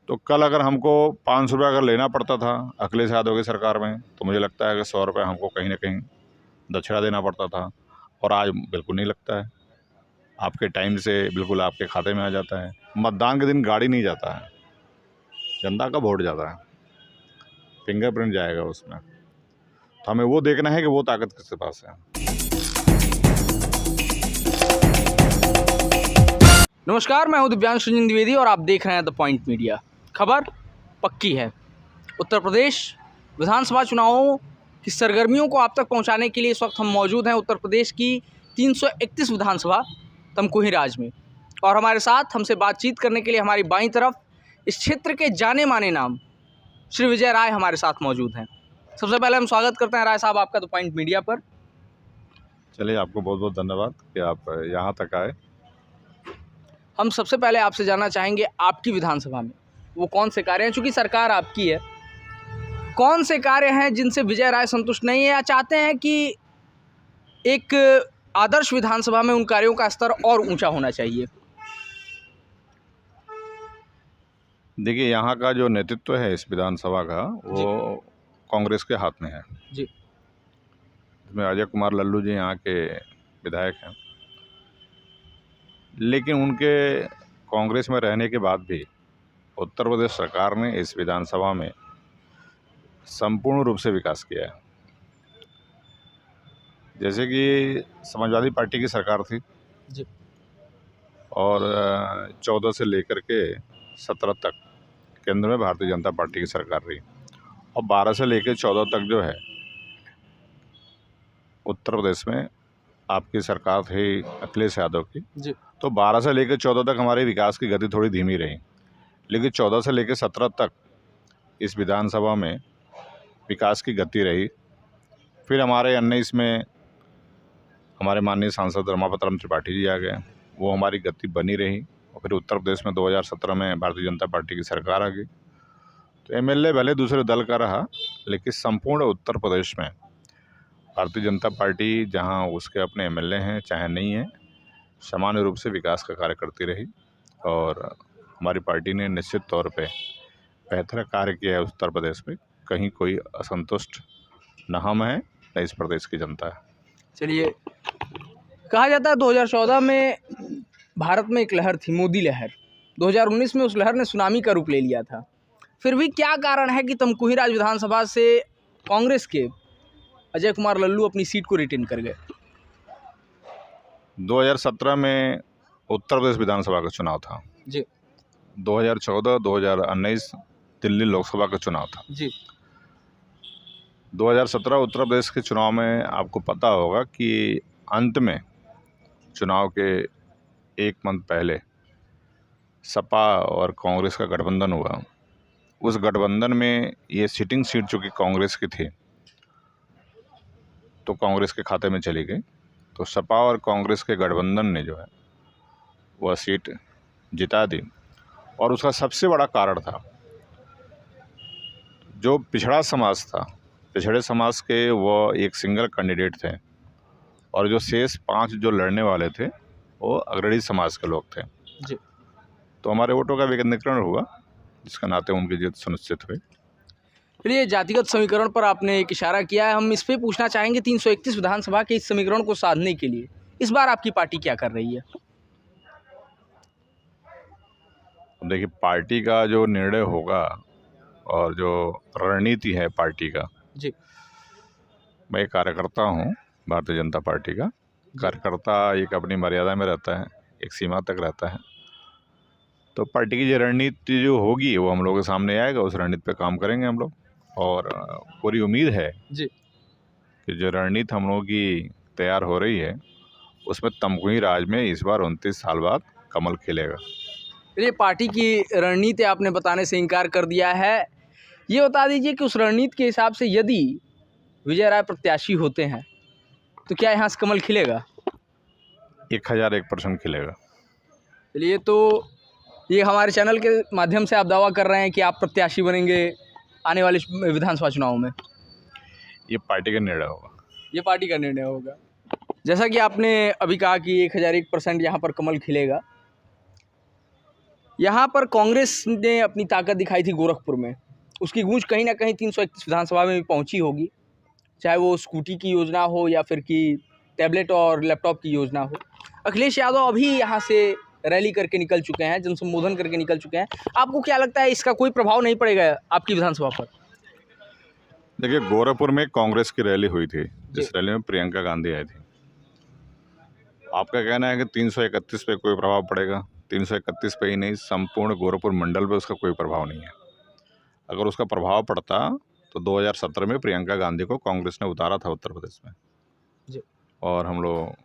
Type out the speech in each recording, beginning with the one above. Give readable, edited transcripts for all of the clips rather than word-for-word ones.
तो कल अगर हमको 500 रुपये अगर लेना पड़ता था अखिलेश यादव की सरकार में, तो मुझे लगता है कि 100 रुपये हमको कहीं ना कहीं दक्षिणा देना पड़ता था। और आज बिल्कुल नहीं लगता है, आपके टाइम से बिल्कुल आपके खाते में आ जाता है। मतदान के दिन गाड़ी नहीं जाता है, जनता का वोट जाता है, फिंगरप्रिंट जाएगा उसमें। तो हमें वो देखना है कि वो ताकत किसके पास है। नमस्कार, मैं हूं दिव्यांश रंजन द्विवेदी और आप देख रहे हैं द पॉइंट मीडिया। खबर पक्की है। उत्तर प्रदेश विधानसभा चुनावों की सरगर्मियों को आप तक पहुंचाने के लिए इस वक्त हम मौजूद हैं उत्तर प्रदेश की 331 विधानसभा तमकुही राज में। और हमारे साथ हमसे बातचीत करने के लिए हमारी बाईं तरफ इस क्षेत्र के जाने माने नाम श्री विजय राय हमारे साथ मौजूद हैं। सबसे पहले हम स्वागत करते हैं राय साहब आपका द पॉइंट मीडिया पर। चलिए, आपको बहुत बहुत धन्यवाद कि आप यहाँ तक आए। हम सबसे पहले आपसे जानना चाहेंगे आपकी विधानसभा में वो कौन से कार्य हैं, चूँकि सरकार आपकी है, कौन से कार्य हैं जिनसे विजय राय संतुष्ट नहीं है या चाहते हैं कि एक आदर्श विधानसभा में उन कार्यों का स्तर और ऊंचा होना चाहिए? देखिए, यहाँ का जो नेतृत्व है इस विधानसभा का, वो कांग्रेस के हाथ में है जी। इसमें अजय कुमार लल्लू जी यहाँ के विधायक हैं, लेकिन उनके कांग्रेस में रहने के बाद भी उत्तर प्रदेश सरकार ने इस विधानसभा में संपूर्ण रूप से विकास किया है। जैसे कि समाजवादी पार्टी की सरकार थी जी। और 14 से लेकर के 17 तक केंद्र में भारतीय जनता पार्टी की सरकार रही, और 12 से लेकर 14 तक जो है उत्तर प्रदेश में आपकी सरकार थी अखिलेश यादव की। जी। तो 12 से लेकर 14 तक हमारे विकास की गति थोड़ी धीमी रही, लेकिन 14 से लेकर 17 तक इस विधानसभा में विकास की गति रही। फिर हमारे 19 में हमारे माननीय सांसद रमापत राम त्रिपाठी जी आ गए, वो हमारी गति बनी रही। और फिर उत्तर प्रदेश में 2017 में भारतीय जनता पार्टी की सरकार आ गई। तो एमएलए भले दूसरे दल का रहा, लेकिन संपूर्ण उत्तर प्रदेश में भारतीय जनता पार्टी जहां उसके अपने एमएलए हैं चाहे नहीं है, सामान्य रूप से विकास का कार्य करती रही। और हमारी पार्टी ने निश्चित तौर पे बेहतर कार्य किया है उत्तर प्रदेश में। कहीं कोई असंतुष्ट न हम हैं न इस प्रदेश की जनता है। चलिए, कहा जाता है 2014 में भारत में एक लहर थी, मोदी लहर। 2019 में उस लहर ने सुनामी का रूप ले लिया था। फिर भी क्या कारण है कि तमकुही राज विधानसभा से कांग्रेस के अजय कुमार लल्लू अपनी सीट को रिटेन कर गए? 2017 में उत्तर प्रदेश विधानसभा का चुनाव था जी। 2014, 2019 दिल्ली लोकसभा का चुनाव था जी। 2017 उत्तर प्रदेश के चुनाव में आपको पता होगा कि अंत में चुनाव के एक मंथ पहले सपा और कांग्रेस का गठबंधन हुआ। उस गठबंधन में ये सिटिंग सीट चूँकि कांग्रेस की थी तो कांग्रेस के खाते में चली गई। तो सपा और कांग्रेस के गठबंधन ने जो है वह सीट जिता दी। और उसका सबसे बड़ा कारण था जो पिछड़ा समाज था, पिछड़े समाज के वो एक सिंगल कैंडिडेट थे, और जो शेष 5 जो लड़ने वाले थे वो अग्रणी समाज के लोग थे। जी। तो हमारे वोटों का विकेंद्रीकरण हुआ, जिसका नाते उनकी जीत सुनिश्चित हुई। चलिए, जातिगत समीकरण पर आपने एक इशारा किया है, हम इस पे पूछना चाहेंगे 331 विधानसभा के इस समीकरण को साधने के लिए इस बार आपकी पार्टी क्या कर रही है? देखिए, पार्टी का जो निर्णय होगा और जो रणनीति है पार्टी का, जी। मैं एक कार्यकर्ता हूँ भारतीय जनता पार्टी का। कार्यकर्ता एक अपनी मर्यादा में रहता है, एक सीमा तक रहता है। तो पार्टी की जो रणनीति जो होगी वो हम लोगों के सामने आएगा, उस रणनीति पे काम करेंगे हम लोग। और पूरी उम्मीद है जी कि जो रणनीति हम लोगों की तैयार हो रही है उसमें तमकुही राज में इस बार 29 साल बाद कमल खिलेगा। चलिए, पार्टी की रणनीति आपने बताने से इनकार कर दिया है। ये बता दीजिए कि उस रणनीति के हिसाब से यदि विजय राय प्रत्याशी होते हैं तो क्या यहाँ से कमल खिलेगा? 1001% खिलेगा। चलिए, तो ये हमारे चैनल के माध्यम से आप दावा कर रहे हैं कि आप प्रत्याशी बनेंगे आने वाले विधानसभा चुनाव में? ये पार्टी का निर्णय होगा। ये पार्टी का निर्णय होगा। जैसा कि आपने अभी कहा कि 1001% यहाँ पर कमल खिलेगा, यहाँ पर कांग्रेस ने अपनी ताकत दिखाई थी गोरखपुर में, उसकी गूंज कहीं ना कहीं 331 विधानसभा में भी पहुंची होगी, चाहे वो स्कूटी की योजना हो या फिर कि टैबलेट और लैपटॉप की योजना हो। अखिलेश यादव अभी यहाँ से रैली करके निकल चुके हैं, जनसंबोधन करके निकल चुके हैं। आपको क्या लगता है इसका कोई प्रभाव नहीं पड़ेगा आपकी विधानसभा पर? देखिए, गोरखपुर में कांग्रेस की रैली हुई थी, जिस रैली में प्रियंका गांधी आई थी। आपका कहना है कि 331 पे कोई प्रभाव पड़ेगा? 331 पे ही नहीं, संपूर्ण गोरखपुर मंडल पे उसका कोई प्रभाव नहीं है। अगर उसका प्रभाव पड़ता तो 2017 में प्रियंका गांधी को कांग्रेस ने उतारा था उत्तर प्रदेश में जी। और हम लोग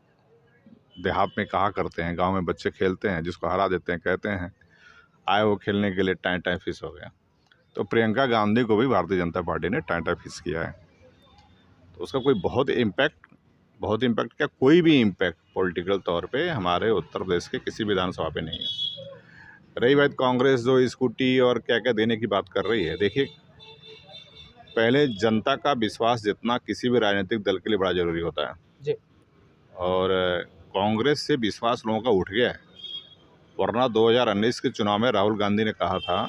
देहात में कहा करते हैं, गांव में बच्चे खेलते हैं, जिसको हरा देते हैं कहते हैं आए वो खेलने के लिए टाइम टाइम फिस हो गया। तो प्रियंका गांधी को भी भारतीय जनता पार्टी ने टाइम टाइम फिस किया है। तो उसका कोई बहुत इम्पैक्ट क्या, कोई भी इम्पैक्ट पॉलिटिकल तौर पे हमारे उत्तर प्रदेश के किसी विधानसभा पे नहीं है। रही बात कांग्रेस जो स्कूटी और क्या क्या देने की बात कर रही है, देखिए पहले जनता का विश्वास जितना किसी भी राजनीतिक दल के लिए बड़ा जरूरी होता है जी। और कांग्रेस से विश्वास लोगों का उठ गया है। वरना 2019 के चुनाव में राहुल गांधी ने कहा था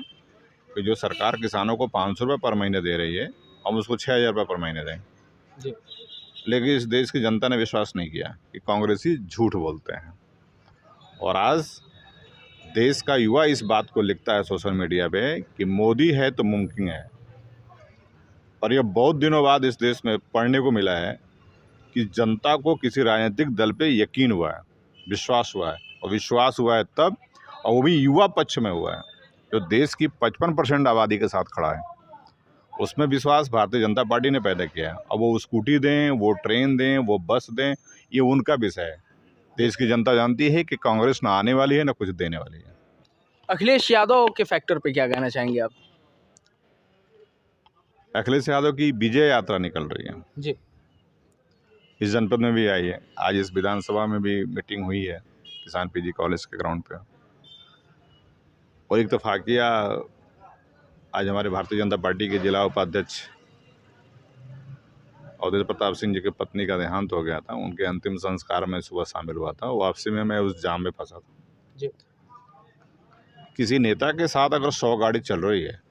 कि जो सरकार किसानों को 500 रुपये पर महीने दे रही है, हम उसको 6,000 रुपये पर महीने दें। जी। लेकिन इस देश की जनता ने विश्वास नहीं किया कि कांग्रेसी झूठ बोलते हैं। और आज देश का युवा इस बात को लिखता है सोशल मीडिया पे कि मोदी है तो मुमकिन है। और यह बहुत दिनों बाद इस देश में पढ़ने को मिला है कि जनता को किसी राजनीतिक दल पे यकीन हुआ है, विश्वास हुआ है, और विश्वास हुआ है तब, और वो भी युवा पक्ष में हुआ है जो देश की 55% आबादी के साथ खड़ा है। उसमें विश्वास भारतीय जनता पार्टी ने पैदा किया है। अब वो स्कूटी दें, वो ट्रेन दें, वो बस दें, ये उनका विषय है। देश की जनता जानती है कि कांग्रेस ना आने वाली है ना कुछ देने वाली है। अखिलेश यादव के फैक्टर पे क्या कहना चाहेंगे आप? अखिलेश यादव की विजय यात्रा निकल रही है जी। इस जनपद में भी आई है। आज इस विधानसभा में भी मीटिंग हुई है किसान पीजी कॉलेज के ग्राउंड पे। और एक इत्तेफाकिया, आज हमारे भारतीय जनता पार्टी के जिला उपाध्यक्ष अवधेश प्रताप सिंह जी की पत्नी का देहांत हो गया था। उनके अंतिम संस्कार में सुबह शामिल हुआ था। वापसी में मैं उस जाम में फंसा था। जी। किसी नेता के साथ अगर 100 गाड़ी चल रही है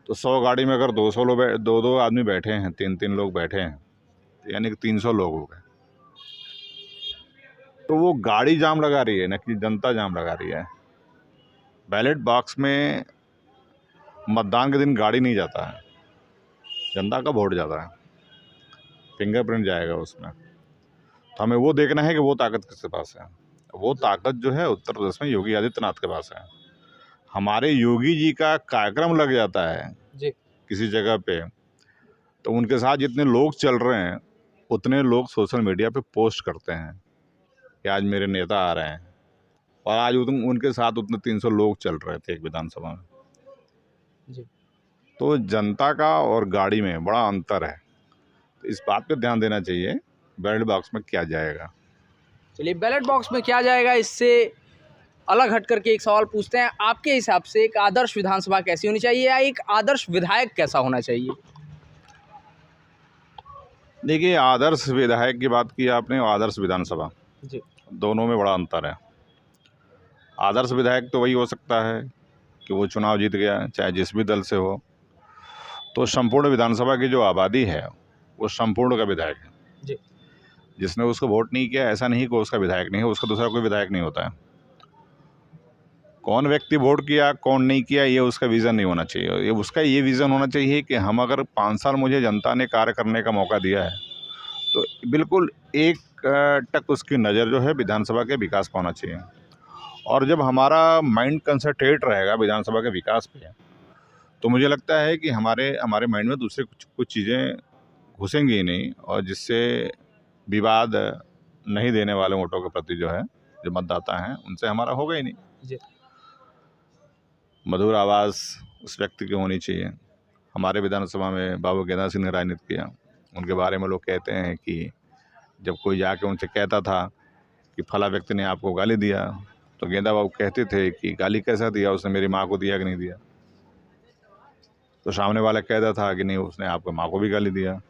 तो 100 गाड़ी में अगर 200 लोग, 2 आदमी बैठे हैं, 3 लोग बैठे हैं, तो यानी कि 300 लोग हो गए। तो वो गाड़ी जाम लगा रही है, न कि जनता जाम लगा रही है। बैलेट बॉक्स में मतदान के दिन गाड़ी नहीं जाता है, जनता का वोट जाता है, फिंगरप्रिंट जाएगा उसमें। तो हमें वो देखना है कि वो ताकत किसके पास है। वो ताकत जो है उत्तर प्रदेश में योगी आदित्यनाथ के पास है। हमारे योगी जी का कार्यक्रम लग जाता है जी। किसी जगह पे, तो उनके साथ जितने लोग चल रहे हैं उतने लोग सोशल मीडिया पे पोस्ट करते हैं कि आज मेरे नेता आ रहे हैं, और आज उनके साथ उतने 300 लोग चल रहे थे एक विधानसभा में। जी। तो जनता का और गाड़ी में बड़ा अंतर है। तो इस बात पे ध्यान देना चाहिए बैलेट बॉक्स में क्या जाएगा। चलिए, बैलेट बॉक्स में क्या जाएगा इससे अलग हट करके एक सवाल पूछते हैं। आपके हिसाब से एक आदर्श विधानसभा कैसी होनी चाहिए, या एक आदर्श विधायक कैसा होना चाहिए? देखिए, आदर्श विधायक की बात की आपने और आदर्श विधानसभा, जी। दोनों में बड़ा अंतर है। आदर्श विधायक तो वही हो सकता है कि वो चुनाव जीत गया, चाहे जिस भी दल से हो, तो संपूर्ण विधानसभा की जो आबादी है वो संपूर्ण का विधायक है। जी। जिसने उसको वोट नहीं किया, ऐसा नहीं कि उसका विधायक नहीं है, उसका दूसरा कोई विधायक नहीं होता है। कौन व्यक्ति वोट किया, कौन नहीं किया, ये उसका विज़न नहीं होना चाहिए। ये उसका ये विज़न होना चाहिए कि हम अगर 5 साल मुझे जनता ने कार्य करने का मौका दिया है, तो बिल्कुल एक टक उसकी नज़र जो है विधानसभा के विकास पर होना चाहिए। और जब हमारा माइंड कंसंट्रेट रहेगा विधानसभा के विकास पे, तो मुझे लगता है कि हमारे माइंड में दूसरे कुछ चीज़ें घुसेंगी ही नहीं, और जिससे विवाद नहीं देने वाले वोटों के प्रति जो है, जो मतदाता हैं, उनसे हमारा होगा ही नहीं। जी। मधुर आवाज़ उस व्यक्ति की होनी चाहिए। हमारे विधानसभा में बाबू गेंदा सिंह ने राजनीति किया। उनके बारे में लोग कहते हैं कि जब कोई जाके उनसे कहता था कि फला व्यक्ति ने आपको गाली दिया, तो गेंदा बाबू कहते थे कि गाली कैसा दिया, उसने मेरी माँ को दिया कि नहीं दिया। तो सामने वाला कहता था कि नहीं, उसने आपको माँ को भी गाली दिया।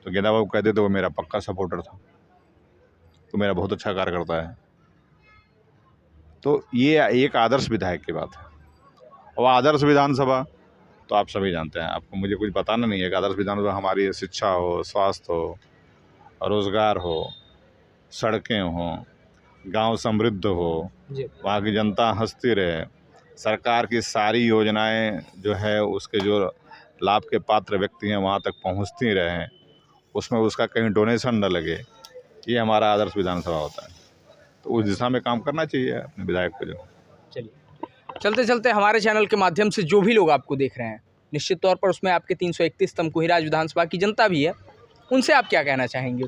तो गेंदा बाबू कहते थे वो मेरा पक्का सपोर्टर था, तो मेरा बहुत अच्छा कार्य करता है। तो ये एक आदर्श विधायक की बात है। और आदर्श विधानसभा तो आप सभी जानते हैं, आपको मुझे कुछ बताना नहीं है कि आदर्श विधानसभा हमारी शिक्षा हो, स्वास्थ्य हो, रोजगार हो, सड़कें हों, गांव समृद्ध हो, वहाँ की जनता हंसती रहे, सरकार की सारी योजनाएं जो है उसके जो लाभ के पात्र व्यक्ति हैं वहाँ तक पहुँचती रहें, उसमें उसका कहीं डोनेशन न लगे, ये हमारा आदर्श विधानसभा होता है। तो उस दिशा में काम करना चाहिए अपने विधायक को। जो चलिए, चलते चलते हमारे चैनल के माध्यम से जो भी लोग आपको देख रहे हैं, निश्चित तौर पर उसमें आपके 331 तमकुहीराज विधानसभा की जनता भी है, उनसे आप क्या कहना चाहेंगे?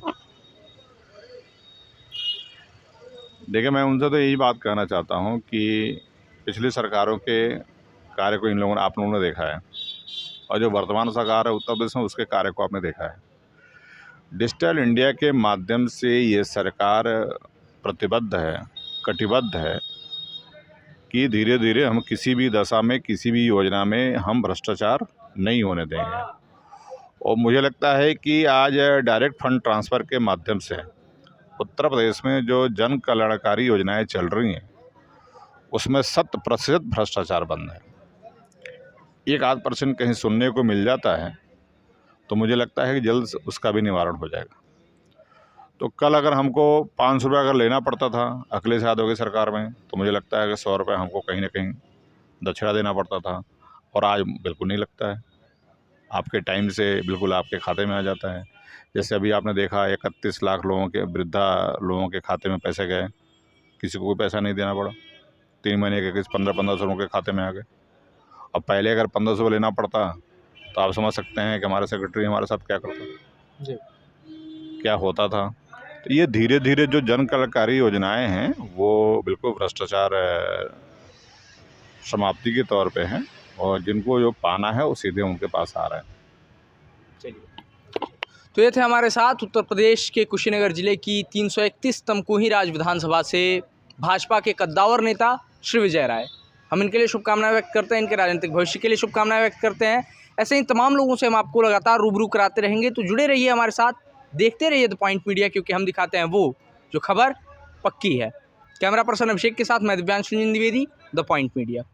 देखिए, मैं उनसे तो यही बात कहना चाहता हूँ कि पिछली सरकारों के कार्य को आप लोगों ने देखा है, और जो वर्तमान सरकार है उत्तर प्रदेश में उसके कार्य को आपने देखा है। डिजिटल इंडिया के माध्यम से ये सरकार प्रतिबद्ध है, कटिबद्ध है कि धीरे धीरे हम किसी भी दशा में, किसी भी योजना में हम भ्रष्टाचार नहीं होने देंगे। और मुझे लगता है कि आज डायरेक्ट फंड ट्रांसफ़र के माध्यम से उत्तर प्रदेश में जो जन कल्याणकारी योजनाएं चल रही हैं उसमें 100% भ्रष्टाचार बंद है। 1-8% कहीं सुनने को मिल जाता है तो मुझे लगता है कि जल्द उसका भी निवारण हो जाएगा। तो कल अगर हमको 500 रुपये अगर लेना पड़ता था अखिलेश यादव की सरकार में, तो मुझे लगता है कि 100 रुपये हमको कहीं ना कहीं दक्षिणा देना पड़ता था, और आज बिल्कुल नहीं लगता है। आपके टाइम से बिल्कुल आपके खाते में आ जाता है। जैसे अभी आपने देखा 31 लाख लोगों के, वृद्धा लोगों के खाते में पैसे गए, किसी को कोई पैसा नहीं देना पड़ा। 3 महीने के किस 1500 लोगों के खाते में आ गए। अब पहले अगर 1500 लेना पड़ता तो आप समझ सकते हैं कि हमारा सेक्रेटरी हमारे साथ क्या करता जी, क्या होता था। तो ये धीरे धीरे जो जन कल्याणकारी योजनाएं हैं वो बिल्कुल भ्रष्टाचार समाप्ति के तौर पे हैं, और जिनको जो पाना है वो सीधे उनके पास आ रहा है। चलिए, तो ये थे हमारे साथ उत्तर प्रदेश के कुशीनगर जिले की 331 तमकुहीराज विधानसभा से भाजपा के कद्दावर नेता श्री विजय राय। हम इनके लिए शुभकामनाएं व्यक्त करते हैं, इनके राजनीतिक भविष्य के लिए शुभकामनाएं व्यक्त करते हैं। ऐसे ही तमाम लोगों से हम आपको लगातार रूबरू कराते रहेंगे, तो जुड़े रहिए हमारे साथ, देखते रहिए द पॉइंट मीडिया, क्योंकि हम दिखाते हैं वो जो खबर पक्की है। कैमरा पर्सन अभिषेक के साथ मैं Divyansh Ranjan Dwivedi, the point media.